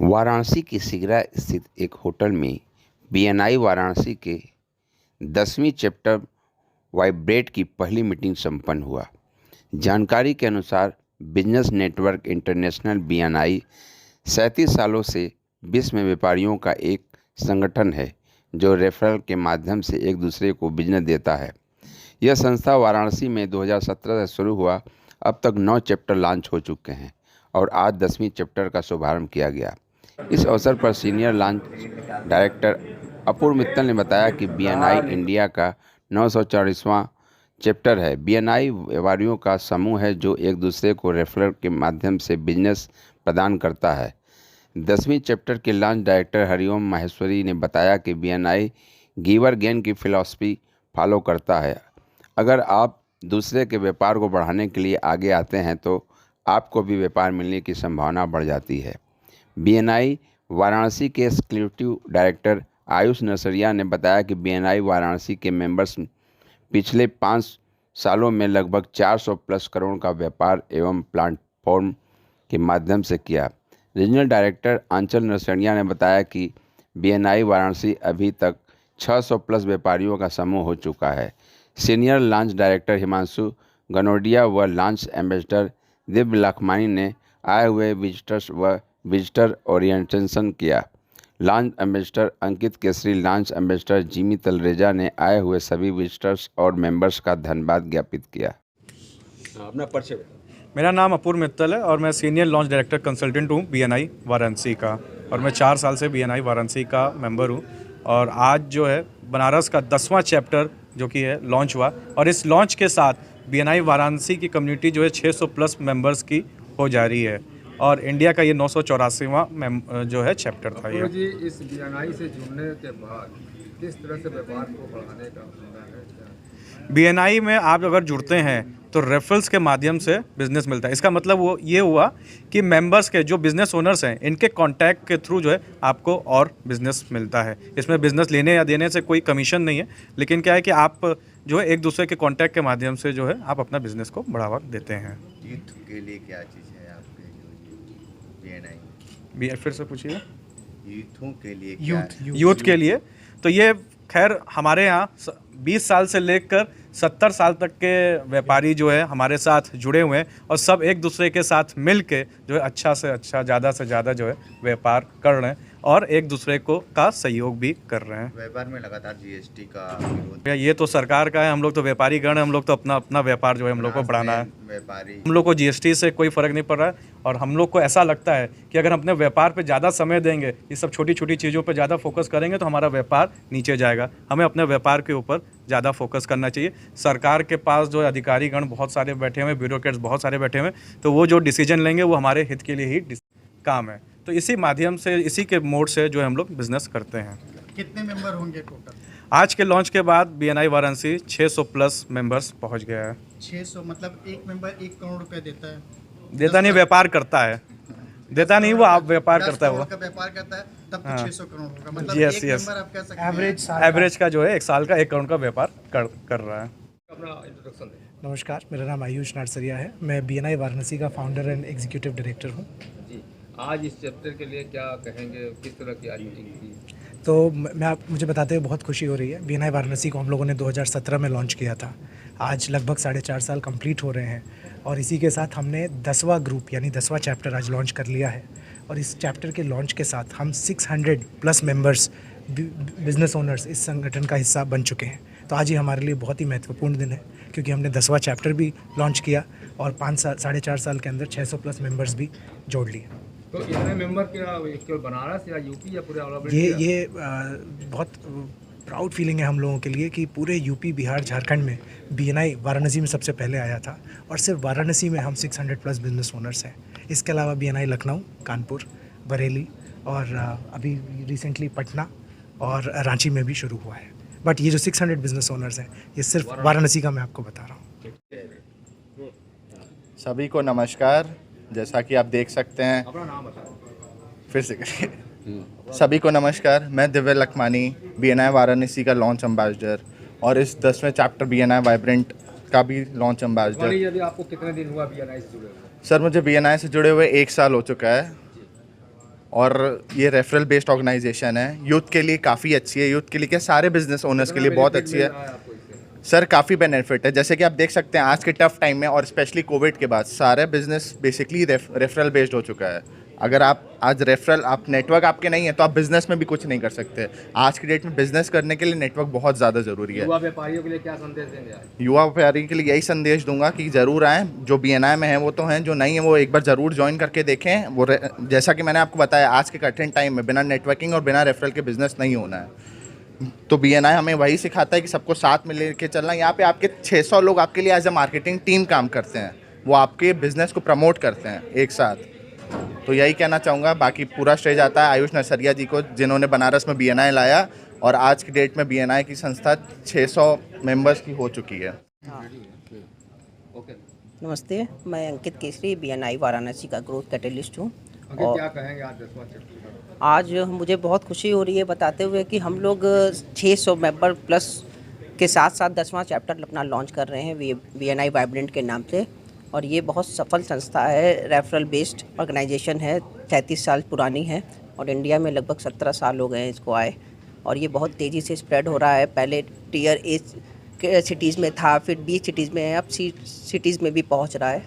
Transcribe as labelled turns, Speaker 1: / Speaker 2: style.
Speaker 1: वाराणसी के सिगरा स्थित एक होटल में बीएनआई वाराणसी के 10वीं चैप्टर वाइब्रेट की पहली मीटिंग संपन्न हुआ। जानकारी के अनुसार बिजनेस नेटवर्क इंटरनेशनल बीएनआई 37 सालों से विश्व में व्यापारियों का एक संगठन है जो रेफरल के माध्यम से एक दूसरे को बिजनेस देता है। यह संस्था वाराणसी में 2017 से शुरू हुआ। अब तक 9 चैप्टर लॉन्च हो चुके हैं और आज 10वीं चैप्टर का शुभारंभ किया गया। इस अवसर पर सीनियर लॉन्च डायरेक्टर अपूर्व मित्तल ने बताया कि बीएनआई इंडिया का 944वां चैप्टर है। बीएनआई व्यापारियों का समूह है जो एक दूसरे को रेफरल के माध्यम से बिजनेस प्रदान करता है। 10वीं चैप्टर के लॉन्च डायरेक्टर हरिओम माहेश्वरी ने बताया कि बीएनआई गिवर गेन की फिलॉसफी फॉलो करता है। अगर आप दूसरे के व्यापार को बढ़ाने के लिए आगे आते हैं तो आपको भी व्यापार मिलने की संभावना बढ़ जाती है। बीएनआई वाराणसी के एग्जीक्यूटिव डायरेक्टर आयुष नरसरिया ने बताया कि बीएनआई वाराणसी के मेंबर्स पिछले 5 सालों में लगभग 400 प्लस करोड़ का व्यापार एवं प्लेटफॉर्म के माध्यम से किया। रीजनल डायरेक्टर आंचल नरसरिया ने बताया कि बीएनआई वाराणसी अभी तक 600 प्लस व्यापारियों का समूह हो चुका है। सीनियर लॉन्च डायरेक्टर हिमांशु गनोडिया व लॉन्च एम्बेसडर दिव्य लखमानी ने आए हुए विजिटर्स व विजिटर ओरिएंटेशन किया। Launch ambassador Ankit Kesari, launch ambassador Jimmy Talreja ने आए हुए सभी विजिटर्स और मेंबर्स का धन्यवाद ज्ञापित किया।
Speaker 2: अपना परिचय।
Speaker 3: मेरा नाम अपूर्व मित्तल है और मैं सीनियर लॉन्च डायरेक्टर कंसल्टेंट हूँ बीएनआई वाराणसी का, और मैं 4 साल से बीएनआई वाराणसी का मेंबर हूँ। और आज जो है बनारस का 10वां चैप्टर जो कि है लॉन्च हुआ, और इस लॉन्च के साथ बीएनआई वाराणसी की कम्युनिटी जो है 600 प्लस मेंबर्स की हो जा रही है, और इंडिया का ये 984वां जो है चैप्टर था। ये
Speaker 2: जी, इस बीएनआई से जुड़ने के बाद किस तरह से व्यापार को बढ़ाने का प्लान है?
Speaker 3: बीएनआई में आप अगर जुड़ते हैं तो रेफरल्स के माध्यम से बिजनेस मिलता है। इसका मतलब वो ये हुआ कि मेंबर्स के जो बिजनेस ओनर्स हैं इनके कांटेक्ट के थ्रू जो है आपको और बिजनेस मिलता है। इसमें बिजनेस लेने या देने से कोई कमीशन नहीं है, लेकिन क्या है कि आप जो है एक दूसरे के कांटेक्ट के माध्यम से जो है आप अपना बिजनेस को बढ़ावा देते हैं।
Speaker 4: यूथ के लिए क्या चीज़ है आपके बीएनआई?
Speaker 3: फिर से पूछिए।
Speaker 4: यूथों के लिए
Speaker 3: यूथ के लिए तो ये खैर हमारे यहाँ 20 साल से लेकर 70 साल तक के व्यापारी जो है हमारे साथ जुड़े हुए हैं, और सब एक दूसरे के साथ मिल के जो है अच्छा से अच्छा ज़्यादा से ज़्यादा जो है व्यापार कर रहे हैं और एक दूसरे को का सहयोग भी कर रहे हैं।
Speaker 4: व्यापार में लगातार जीएसटी का विरोध।
Speaker 3: ये तो सरकार का है, हम लोग तो व्यापारी गण हैं, हम लोग तो अपना व्यापार जो है हम लोग को बढ़ाना है।
Speaker 4: व्यापारी
Speaker 3: हम लोग को जीएसटी से कोई फ़र्क नहीं पड़ रहा है, और हम लोग को ऐसा लगता है कि अगर हम अपने व्यापार पे ज़्यादा समय देंगे, ये सब छोटी छोटी चीज़ों पे ज़्यादा फोकस करेंगे तो हमारा व्यापार नीचे जाएगा। हमें अपने व्यापार के ऊपर ज़्यादा फोकस करना चाहिए। सरकार के पास जो अधिकारी गण बहुत सारे बैठे हुए हैं, ब्यूरोक्रेट्स बहुत सारे बैठे हुए हैं, तो वो जो डिसीजन लेंगे वो हमारे हित के लिए ही काम है। तो इसी माध्यम से, इसी के मोड से जो हम लोग बिजनेस करते हैं।
Speaker 5: कितने मेंबर होंगे टोटल?
Speaker 3: आज के लॉन्च के बाद बीएनआई वाराणसी 600 प्लस मेंबर्स पहुंच गया है।
Speaker 5: 600 मतलब एक मेंबर 1 करोड़ रुपए देता है?
Speaker 3: देता नहीं, व्यापार करता है। देता नहीं, वो आप व्यापार करता है। वो
Speaker 5: का व्यापार करता है तब तो 600 करोड़ होगा। मतलब
Speaker 3: यस,
Speaker 5: एक
Speaker 3: यस।
Speaker 5: मेंबर आप कह सकते हैं
Speaker 3: एवरेज का जो है 1 साल का 1 करोड़ का व्यापार कर रहा है।
Speaker 2: अपना इंट्रोडक्शन दें।
Speaker 6: नमस्कार, मेरा नाम आयुष नरसरिया है। मैं बीएनआई वाराणसी का फाउंडर एंड एग्जीक्यूटिव डायरेक्टर हूँ।
Speaker 2: जी, आज इस चैप्टर के लिए क्या कहेंगे, किस तरह की आज मीटिंग की?
Speaker 6: तो मुझे बताते हुए बहुत खुशी हो रही है। बीएनआई वाराणसी को हम लोगों ने 2017 में लॉन्च किया था। आज लगभग 4.5 साल कंप्लीट हो रहे हैं, और इसी के साथ हमने 10वां ग्रुप यानी 10वां चैप्टर आज लॉन्च कर लिया है। और इस चैप्टर के लॉन्च के साथ हम 600 प्लस मेंबर्स बिजनेस ओनर्स इस संगठन का हिस्सा बन चुके हैं। तो आज ही हमारे लिए बहुत ही महत्वपूर्ण दिन है, क्योंकि हमने 10वां चैप्टर भी लॉन्च किया और 4.5 साल के अंदर 600 प्लस मेंबर्स भी जोड़ लिए।
Speaker 2: तो इतने मेंबर केवल बनारस या यूपी या पूरे ऑल ओवर?
Speaker 6: ये बहुत प्राउड फीलिंग है हम लोगों के लिए कि पूरे यूपी, बिहार, झारखंड में बीएनआई वाराणसी में सबसे पहले आया था, और सिर्फ वाराणसी में हम 600 प्लस बिजनेस ओनर्स हैं। इसके अलावा बीएनआई लखनऊ, कानपुर, बरेली और अभी रिसेंटली पटना और रांची में भी शुरू हुआ है। बट ये जो 600 बिजनेस ओनर्स हैं ये सिर्फ वाराणसी का मैं आपको बता रहा हूँ।
Speaker 7: सभी को नमस्कार। जैसा कि आप देख सकते हैं,
Speaker 2: अपना नाम बताओ।
Speaker 7: फिर से करिए। सभी को नमस्कार, मैं दिव्य लखमानी, बीएनआई वाराणसी का लॉन्च एम्बेसडर और इस 10वें चैप्टर बीएनआई वाइब्रेंट का भी लॉन्च एम्बेसडर।
Speaker 2: अभी आपको कितने दिन हुआ बीएनआई से जुड़े हुए?
Speaker 7: सर, मुझे बीएनआई से जुड़े हुए 1 साल हो चुका है, और ये रेफरल बेस्ड ऑर्गेनाइजेशन है, यूथ के लिए काफ़ी अच्छी है, यूथ के लिए क्या सारे बिजनेस ओनर्स के लिए बहुत अच्छी है सर। काफ़ी बेनिफिट है, जैसे कि आप देख सकते हैं आज के टफ टाइम में और स्पेशली कोविड के बाद सारे बिजनेस बेसिकली रेफरल बेस्ड हो चुका है। अगर आप आज रेफरल आप नेटवर्क आपके नहीं है तो आप बिजनेस में भी कुछ नहीं कर सकते। आज की डेट में बिजनेस करने के लिए नेटवर्क बहुत ज़्यादा ज़रूरी है।
Speaker 2: युवा व्यापारियों के लिए क्या संदेश देंगे आप?
Speaker 7: युवा व्यापारी के लिए यही संदेश दूंगा कि ज़रूर आएँ, जो BNI में है वो तो हैं, जो नहीं है वो एक बार ज़रूर ज्वाइन करके देखें। वो जैसा कि मैंने आपको बताया आज के कठिन टाइम में बिना नेटवर्किंग और बिना रेफरल के बिजनेस नहीं होना है। तो BNI हमें वही सिखाता है कि सबको साथ में लेके चलना। यहाँ पे आपके 600 लोग आपके लिए एज ए मार्केटिंग टीम काम करते हैं, वो आपके बिजनेस को प्रमोट करते हैं एक साथ। तो यही कहना चाहूँगा, बाकी पूरा श्रेय जाता है आयुष नरसरिया जी को जिन्होंने बनारस में BNI लाया और आज की डेट में BNI की संस्था 600 मेंबर्स की हो चुकी है।
Speaker 8: नमस्ते, मैं अंकित केसरी BNI वाराणसी का ग्रोथ कैटलिस्ट हूँ।
Speaker 2: आगे क्या कहेंगे आज 10वां चैप्टर का?
Speaker 8: आज मुझे बहुत खुशी हो रही है बताते हुए कि हम लोग 600 मेंबर प्लस के साथ साथ 10वां चैप्टर अपना लॉन्च कर रहे हैं BNI वाइब्रेंट के नाम से। और ये बहुत सफल संस्था है, रेफरल बेस्ड ऑर्गेनाइजेशन है, 33 साल पुरानी है और इंडिया में लगभग 17 साल हो गए हैं इसको आए। और ये बहुत तेज़ी से स्प्रेड हो रहा है, पहले टियर A के सिटीज़ में था, फिर B सिटीज़ में है, अब C सिटीज़ में भी पहुंच रहा है।